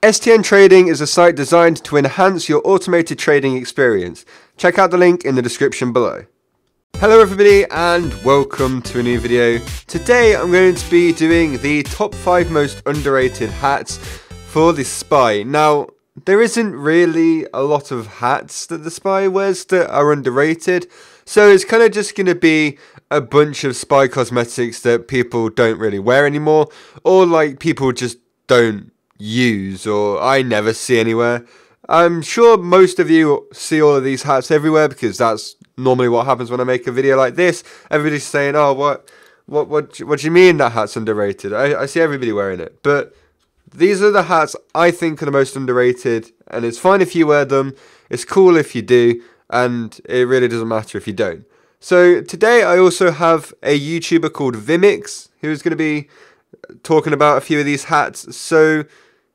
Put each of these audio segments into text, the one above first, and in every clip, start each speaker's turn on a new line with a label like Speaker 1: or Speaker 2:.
Speaker 1: STN Trading is a site designed to enhance your automated trading experience. Check out the link in the description below. Hello everybody and welcome to a new video. Today I'm going to be doing the top 5 most underrated hats for the Spy. Now, there isn't really a lot of hats that the Spy wears that are underrated, so it's kind of just going to be a bunch of Spy cosmetics that people don't really wear anymore, or like people just don't use, or I never see anywhere. I'm sure most of you see all of these hats everywhere because that's normally what happens when I make a video like this. Everybody's saying, oh, what do you mean that hat's underrated? I see everybody wearing it. But these are the hats I think are the most underrated, and it's fine if you wear them, it's cool if you do, and it really doesn't matter if you don't. So today I also have a YouTuber called Vimiks who's going to be talking about a few of these hats. So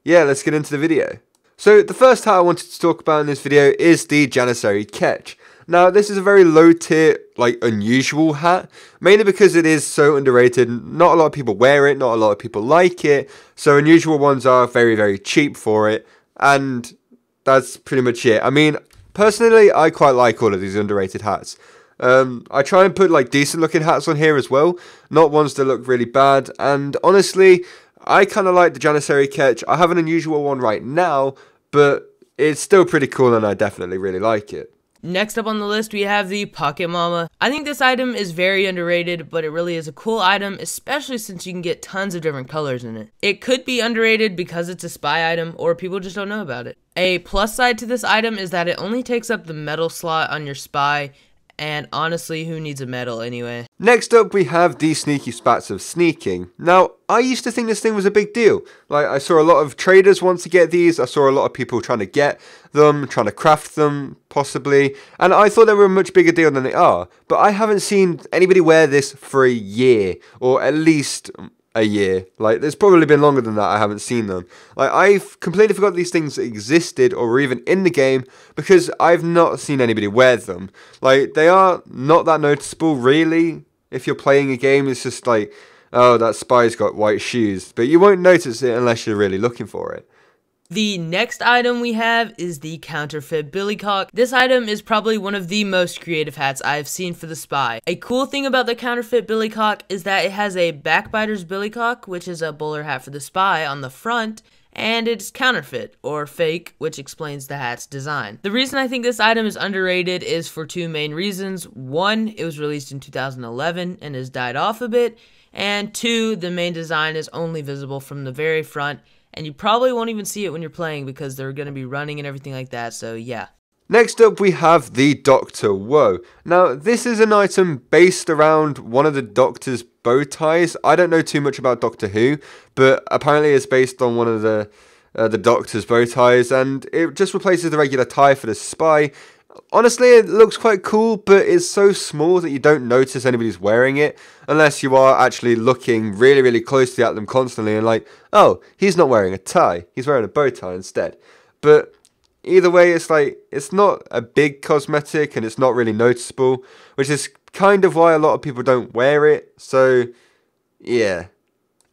Speaker 1: yeah, let's get into the video. So the first hat I wanted to talk about in this video is the Janissary Catch. Now this is a very low tier, like unusual hat, mainly because it is so underrated. Not a lot of people wear it, not a lot of people like it, so unusual ones are very, very cheap for it, and that's pretty much it. I mean, personally, I quite like all of these underrated hats. I try and put like decent looking hats on here as well, not ones that look really bad, and honestly, I kind of like the Janissary Catch. I have an unusual one right now, but it's still pretty cool and I definitely really like it.
Speaker 2: Next up on the list, we have the Pocket Mama. I think this item is very underrated, but it really is a cool item, especially since you can get tons of different colors in it. It could be underrated because it's a Spy item, or people just don't know about it. A plus side to this item is that it only takes up the metal slot on your Spy, and honestly, who needs a medal anyway?
Speaker 1: Next up, we have the Sneaky Spats of Sneaking. Now, I used to think this thing was a big deal. Like, I saw a lot of traders want to get these. I saw a lot of people trying to get them, trying to craft them, possibly. And I thought they were a much bigger deal than they are. But I haven't seen anybody wear this for a year, or at least a year. Like, there's probably been longer than that I haven't seen them. Like, I've completely forgot these things existed or were even in the game because I've not seen anybody wear them. Like, they are not that noticeable, really. If you're playing a game, it's just like, oh, that Spy's got white shoes. But you won't notice it unless you're really looking for it.
Speaker 2: The next item we have is the Counterfeit Billycock. This item is probably one of the most creative hats I've seen for the Spy. A cool thing about the Counterfeit Billycock is that it has a Backbiter's Billycock, which is a bowler hat for the Spy, on the front, and it's counterfeit, or fake, which explains the hat's design. The reason I think this item is underrated is for two main reasons. One, it was released in 2011 and has died off a bit, and two, the main design is only visible from the very front, and you probably won't even see it when you're playing because they're going to be running and everything like that, so yeah.
Speaker 1: Next up we have the Dr. Woe. Now this is an item based around one of the Doctor's bow ties. I don't know too much about Doctor Who, but apparently it's based on one of the Doctor's bow ties, and it just replaces the regular tie for the Spy. Honestly, it looks quite cool, but it's so small that you don't notice anybody's wearing it, unless you are actually looking really, really closely at them constantly and like, oh, he's not wearing a tie, he's wearing a bow tie instead. But either way, it's like, it's not a big cosmetic and it's not really noticeable, which is kind of why a lot of people don't wear it, so yeah.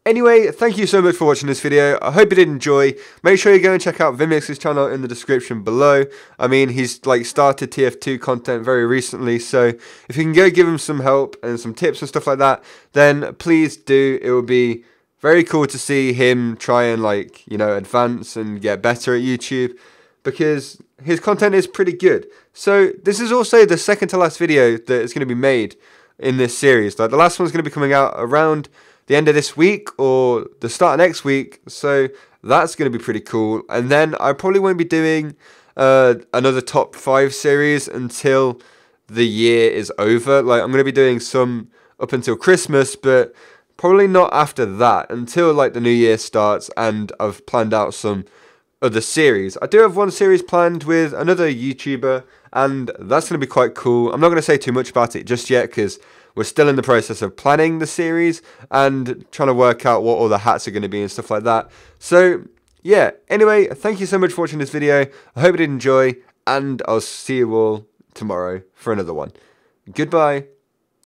Speaker 1: Anyway, thank you so much for watching this video. I hope you did enjoy. Make sure you go and check out Vimiks' channel in the description below. I mean, he's like started TF2 content very recently, so if you can go give him some help and some tips and stuff like that, then please do. It would be very cool to see him try and, like, you know, advance and get better at YouTube, because his content is pretty good. So this is also the second to last video that is going to be made in this series. Like, the last one's going to be coming out around the end of this week or the start of next week, so that's going to be pretty cool. And then I probably won't be doing another top 5 series until the year is over. Like, I'm going to be doing some up until Christmas, but probably not after that, until like the new year starts and I've planned out some other series. I do have one series planned with another YouTuber, and that's going to be quite cool. I'm not going to say too much about it just yet because we're still in the process of planning the series and trying to work out what all the hats are going to be and stuff like that. So yeah, anyway, thank you so much for watching this video. I hope you did enjoy, and I'll see you all tomorrow for another one. Goodbye.